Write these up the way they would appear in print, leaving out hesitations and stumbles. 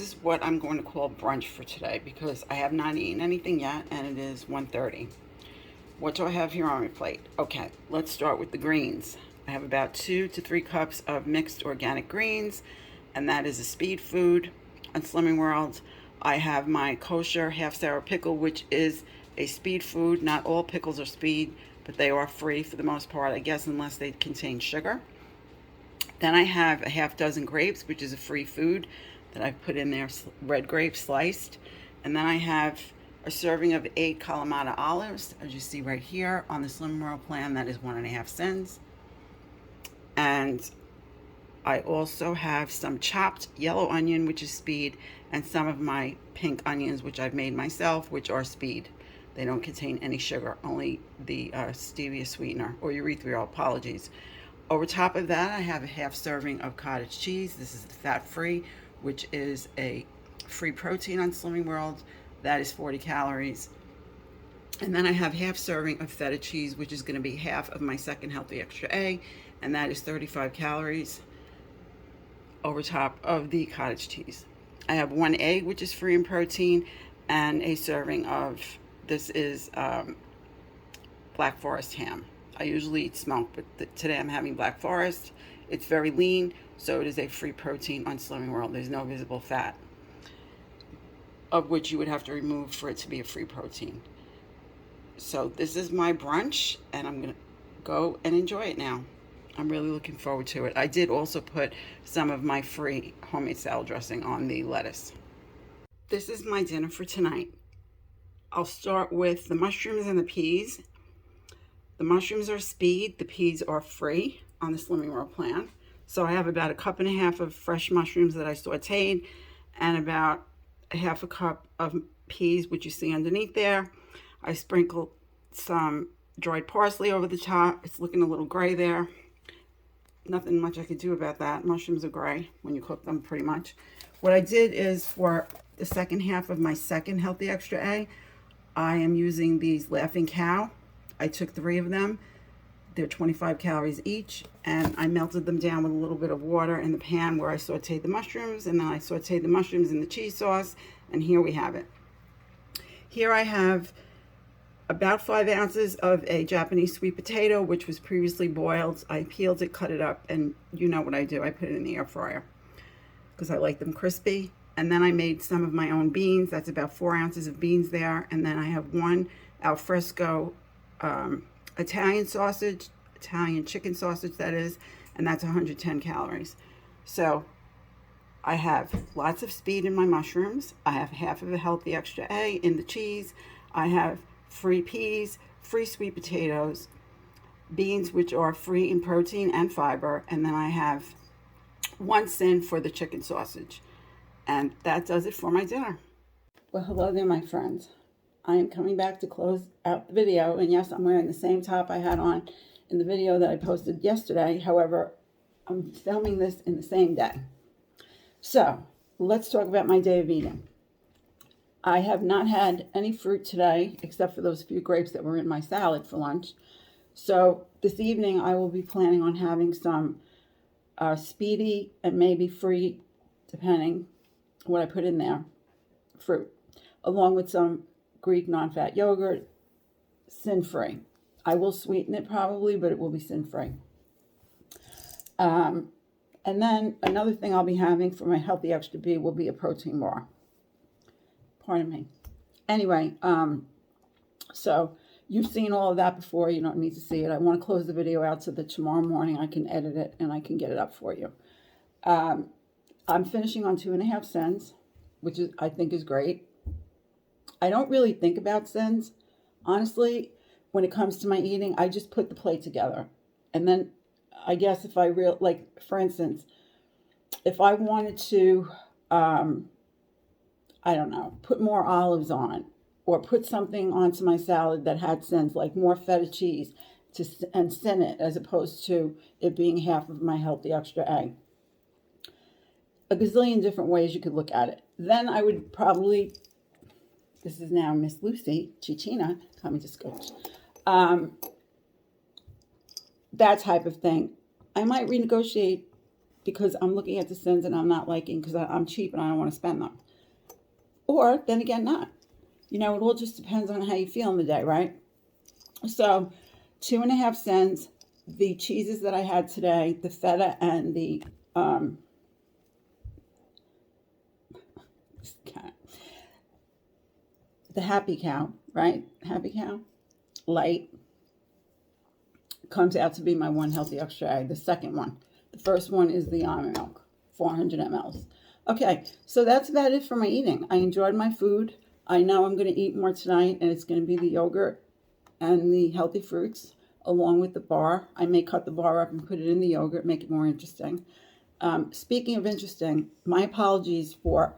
is what I'm going to call brunch for today because I have not eaten anything yet and it is 1:30. What do I have here on my plate? Okay, let's start with the greens. I have about 2 to 3 cups of mixed organic greens, and that is a speed food on Slimming World. I have my kosher half sour pickle, which is a speed food. Not all pickles are speed, but they are free for the most part, I guess, unless they contain sugar. Then I have a half dozen grapes, which is a free food that I've put in there, red grapes sliced. And then I have a serving of 8 Kalamata olives, as you see right here on the Slim World plan, that is 1.5 cents. And I also have some chopped yellow onion, which is speed, and some of my pink onions, which I've made myself, which are speed. They don't contain any sugar, only the stevia sweetener, or erythritol, apologies. Over top of that, I have a half serving of cottage cheese. This is the fat-free, which is a free protein on Slimming World. That is 40 calories. And then I have half serving of feta cheese, which is going to be half of my second healthy extra A, and that is 35 calories over top of the cottage cheese. I have 1 egg, which is free in protein, and a serving of, this is Black Forest ham. I usually eat smoked, but today I'm having Black Forest. It's very lean, so it is a free protein on Slimming World. There's no visible fat, of which you would have to remove for it to be a free protein. So this is my brunch, and I'm going to go and enjoy it now. I'm really looking forward to it. I did also put some of my free homemade salad dressing on the lettuce. This is my dinner for tonight. I'll start with the mushrooms and the peas. The mushrooms are speed, the peas are free on the Slimming World plan. So I have about 1.5 cups of fresh mushrooms that I sauteed, and about 1/2 cup of peas, which you see underneath there. I sprinkled some dried parsley over the top. It's looking a little gray there. Nothing much I could do about that. Mushrooms are gray when you cook them, pretty much. What I did is, for the second half of my second healthy extra A, I am using these Laughing Cow. I took 3 of them. They're 25 calories each, and I melted them down with a little bit of water in the pan where I sauteed the mushrooms, and then I sauteed the mushrooms in the cheese sauce, and here we have it. Here I have about 5 ounces of a Japanese sweet potato, which was previously boiled. I peeled it, cut it up, and you know what I do. I put it in the air fryer because I like them crispy. And then I made some of my own beans. That's about 4 ounces of beans there. And then I have 1 Alfresco Italian sausage, Italian chicken sausage, that is, and that's 110 calories. So I have lots of speed in my mushrooms. I have half of a healthy extra A in the cheese. I have free peas, free sweet potatoes, beans, which are free in protein and fiber, and then I have 1 cent for the chicken sausage. And that does it for my dinner. Well, hello there, my friends. I am coming back to close out the video, and yes, I'm wearing the same top I had on in the video that I posted yesterday. However, I'm filming this in the same day. So let's talk about my day of eating. I have not had any fruit today, except for those few grapes that were in my salad for lunch. So this evening I will be planning on having some speedy and maybe free, depending what I put in there, fruit, along with some Greek non-fat yogurt, sin-free. I will sweeten it probably, but it will be sin-free. And then another thing I'll be having for my healthy extra B will be a protein bar. Pardon me. Anyway, so you've seen all of that before. You don't need to see it. I want to close the video out so that tomorrow morning I can edit it and I can get it up for you. I'm finishing on 2.5 cents, which is, I think, is great. I don't really think about cents. Honestly, when it comes to my eating, I just put the plate together. And then I guess if I like, for instance, if I wanted to, I don't know, put more olives on, or put something onto my salad that had cents, like more feta cheese, and sin it, as opposed to it being half of my healthy extra egg. A gazillion different ways you could look at it. Then I would probably, this is now Miss Lucy Chichina coming to Scotch, that type of thing. I might renegotiate because I'm looking at the sins and I'm not liking because I'm cheap and I don't want to spend them. Or then again, not. You know, it all just depends on how you feel in the day, right? So 2.5 cents. The cheeses that I had today, the feta and the Happy Cow, right? Happy Cow, light, comes out to be my one healthy extra egg. The second one. The first one is the almond milk, 400 mLs. Okay, so that's about it for my eating. I enjoyed my food. I know I'm going to eat more tonight, and it's going to be the yogurt and the healthy fruits along with the bar. I may cut the bar up and put it in the yogurt, make it more interesting. Speaking of interesting, my apologies for,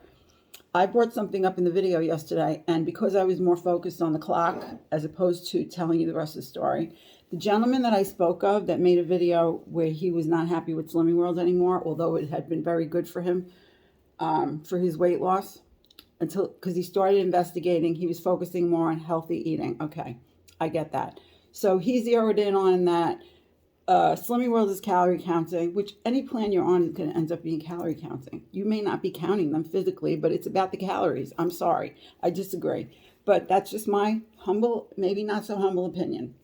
I brought something up in the video yesterday, and because I was more focused on the clock as opposed to telling you the rest of the story, the gentleman that I spoke of that made a video where he was not happy with Slimming World anymore, although it had been very good for him for his weight loss, because he started investigating, he was focusing more on healthy eating. Okay, I get that. So he zeroed in on that Slimming World is calorie counting, which any plan you're on is going to end up being calorie counting. You may not be counting them physically, but it's about the calories. I'm sorry. I disagree. But that's just my humble, maybe not so humble opinion.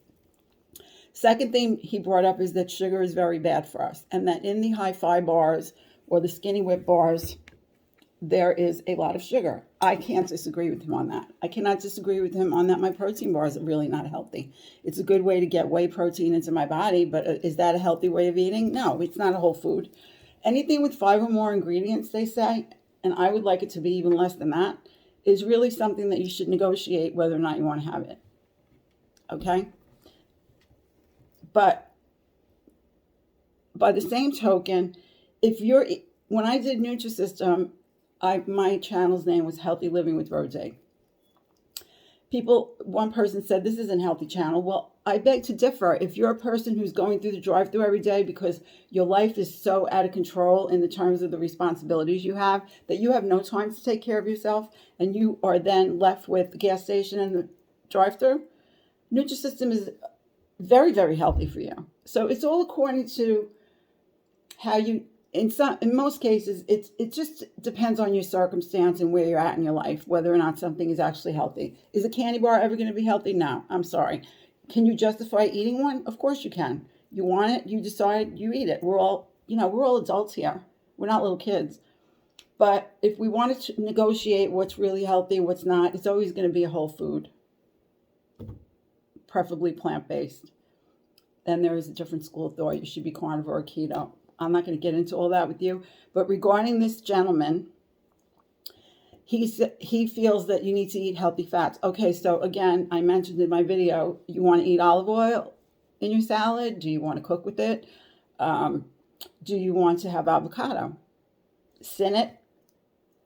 Second thing he brought up is that sugar is very bad for us, and that in the Hi-Fi bars or the Skinny Whip bars, there is a lot of sugar. I can't disagree with him on that. I cannot disagree with him on that my protein bars are really not healthy. It's a good way to get whey protein into my body, but is that a healthy way of eating? No, it's not a whole food. Anything with 5 or more ingredients, they say, and I would like it to be even less than that, is really something that you should negotiate whether or not you want to have it. Okay? But by the same token, when I did Nutrisystem, my channel's name was Healthy Living with Rose. One person said, this isn't a healthy channel. Well, I beg to differ. If you're a person who's going through the drive-thru every day because your life is so out of control in the terms of the responsibilities you have, that you have no time to take care of yourself, and you are then left with the gas station and the drive-thru, Nutrisystem is very, very healthy for you. So it's all according to how you, in most cases, it just depends on your circumstance and where you're at in your life, whether or not something is actually healthy. Is a candy bar ever going to be healthy? No, I'm sorry. Can you justify eating one? Of course you can. You want it, you decide, you eat it. We're all adults here. We're not little kids. But if we wanted to negotiate what's really healthy, what's not, it's always going to be a whole food, preferably plant-based. Then there is a different school of thought. You should be carnivore or keto. I'm not going to get into all that with you. But regarding this gentleman, he feels that you need to eat healthy fats. Okay, so again, I mentioned in my video, you want to eat olive oil in your salad? Do you want to cook with it? Do you want to have avocado? Sin it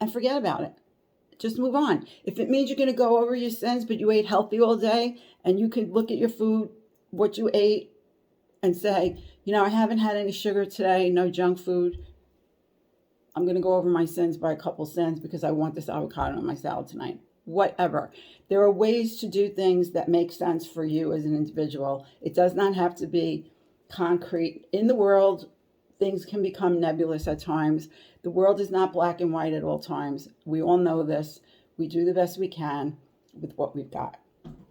and forget about it. Just move on. If it means you're going to go over your sins, but you ate healthy all day, and you could look at your food, what you ate, and say, I haven't had any sugar today, no junk food. I'm going to go over my sins by a couple cents because I want this avocado in my salad tonight. Whatever. There are ways to do things that make sense for you as an individual. It does not have to be concrete. In the world, things can become nebulous at times. The world is not black and white at all times. We all know this. We do the best we can with what we've got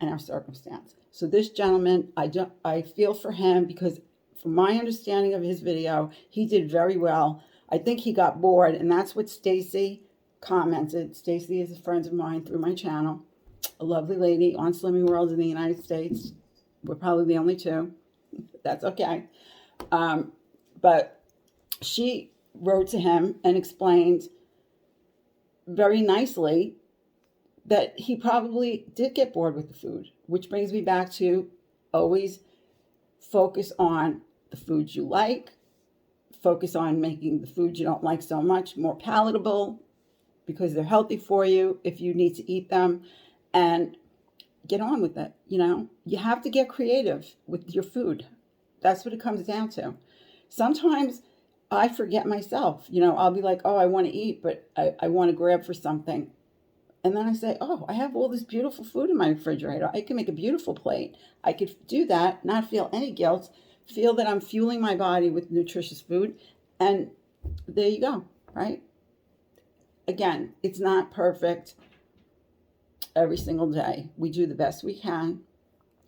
and our circumstance. So this gentleman, I feel for him because from my understanding of his video, he did very well. I think he got bored, and that's what Stacy commented. Stacy is a friend of mine through my channel, a lovely lady on Slimming World in the United States. We're probably the only two. That's okay. But she wrote to him and explained very nicely that he probably did get bored with the food, which brings me back to always focus on the foods you like, focus on making the foods you don't like so much more palatable because they're healthy for you if you need to eat them, and get on with it. You have to get creative with your food. That's what it comes down to. Sometimes I forget myself. I'll be like, oh, I want to eat, but I want to grab for something. And then I say, oh, I have all this beautiful food in my refrigerator. I can make a beautiful plate. I could do that, not feel any guilt, feel that I'm fueling my body with nutritious food, and there you go, right? Again, it's not perfect every single day. We do the best we can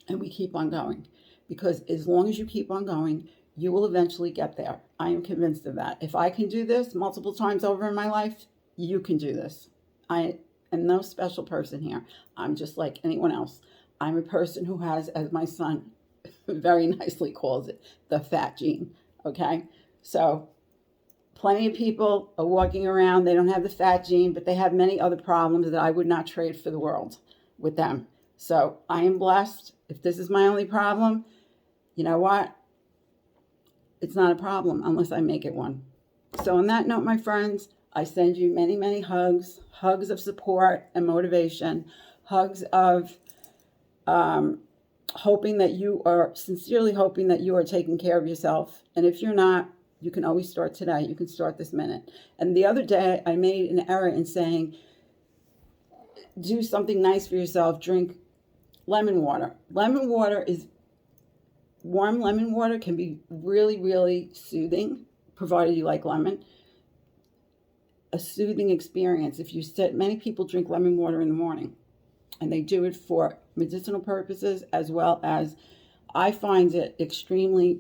and we keep on going, because as long as you keep on going, you will eventually get there. I am convinced of that. If I can do this multiple times over in my life, you can do this. I am no special person here. I'm just like anyone else. I'm a person who has, as my son very nicely calls it, the fat gene. Okay? So plenty of people are walking around, they don't have the fat gene, but they have many other problems that I would not trade for the world with them. So I am blessed. If this is my only problem, you know what? It's not a problem unless I make it one. So on that note, my friends, I send you many, many hugs, hugs of support and motivation, hugs of hoping that you are, sincerely hoping that you are taking care of yourself. And if you're not, you can always start today. You can start this minute. And the other day, I made an error in saying, do something nice for yourself. Drink lemon water. Lemon water is, warm lemon water can be really, really soothing, provided you like lemon. A soothing experience. If you sit, many people drink lemon water in the morning, and they do it for medicinal purposes, as well as, I find it extremely,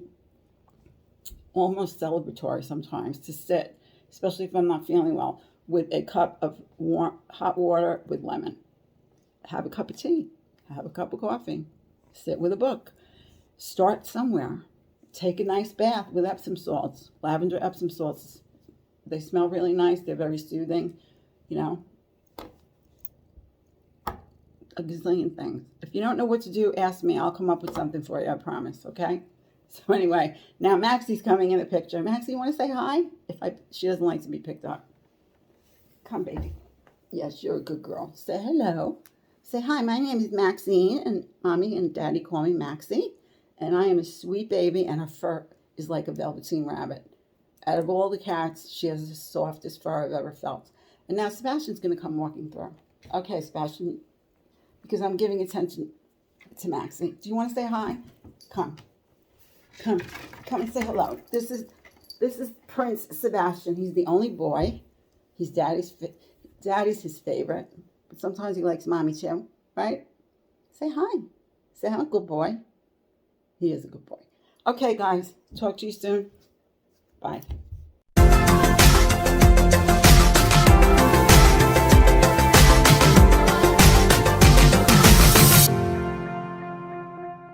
almost celebratory sometimes to sit, especially if I'm not feeling well, with a cup of warm, hot water with lemon. Have a cup of tea, have a cup of coffee, sit with a book. Start somewhere. Take a nice bath with Epsom salts, lavender Epsom salts. They smell really nice. They're very soothing, you know. A gazillion things. If you don't know what to do, ask me. I'll come up with something for you, I promise, okay? So anyway, now Maxie's coming in the picture. Maxie, you want to say hi? She doesn't like to be picked up. Come, baby. Yes, you're a good girl. Say hello. Say hi. My name is Maxine, and Mommy and Daddy call me Maxie. And I am a sweet baby, and her fur is like a velveteen rabbit. Out of all the cats, she has the softest fur I've ever felt. And now Sebastian's going to come walking through. Okay, Sebastian, because I'm giving attention to Maxie. Do you want to say hi? Come. Come and say hello. This is Prince Sebastian. He's the only boy. He's Daddy's his favorite. But sometimes he likes Mommy too, right? Say hi. Say hi, good boy. He is a good boy. Okay, guys. Talk to you soon. Bye.